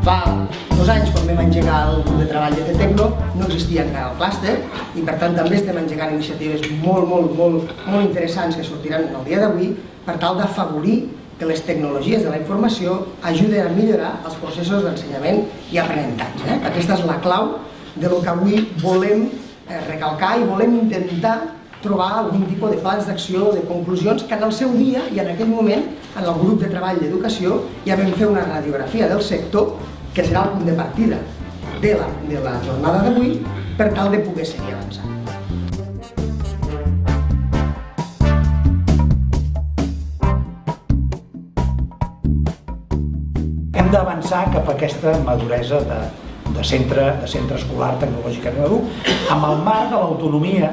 Fa 2 anys, quan vam engegar el grup de treball de Tecno, no existia encara el clúster i per tant també estem engegant iniciatives molt interessants que sortiran el dia d'avui per tal d'afavorir que les tecnologies de la informació ajuden a millorar els processos d'ensenyament i aprenentatge. Aquesta és la clau de lo que avui volem recalcar i volem intentar trobar algun tipus de plans d'acció, de conclusions, que en el seu dia i en aquell moment, en el grup de treball d'educació, ja vam fer una radiografia del sector, que serà el punt de partida de la jornada d'avui, per tal de poder seguir avançant. Hem d'avançar cap a aquesta maduresa de centre escolar tecnològicament madur, amb el marc de l'autonomia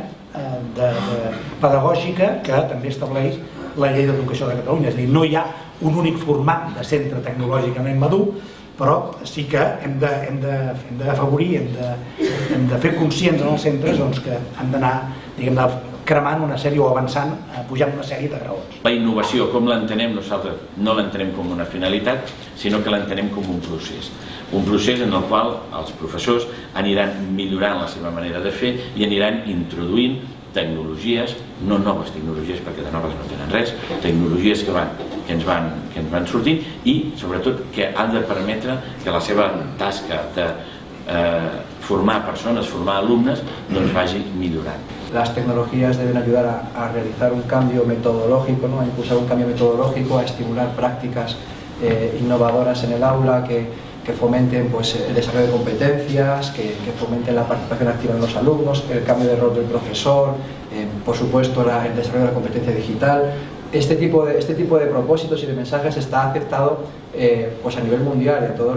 pedagògica que també estableix la Llei d'Educació de Catalunya. És a dir, no hi ha un únic format de centre tecnològicament madur, però sí que hem d'afavorir, hem de fer conscients en els centres que han d'anar cremant una sèrie o avançant, pujant una sèrie de graons. La innovació, com l'entenem nosaltres, no l'entenem com una finalitat, sinó que l'entenem com un procés. Un procés en el qual els professors aniran millorant la seva manera de fer i aniran introduint tecnologies, no noves tecnologies perquè de noves no tenen res, tecnologies que ens van sortint i sobretot que han de permetre que la seva tasca de formar persones, formar alumnes, vagi millorant. Las tecnologías deben ayudar a realizar un cambio metodológico, a impulsar un cambio metodológico, a estimular prácticas innovadoras en el aula que fomenten el desarrollo de competencias, que fomenten la participación activa de los alumnos, el cambio de rol del profesor, por supuesto el desarrollo de la competencia digital. Este tipo de propósitos y de mensajes está aceptado a nivel mundial en todos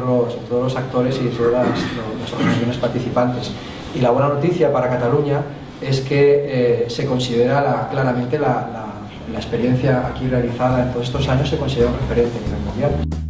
los actores y en todas las organizaciones participantes. Y la buena noticia para Cataluña es que se considera claramente la experiencia aquí realizada en todos estos años se considera un referente a nivel mundial.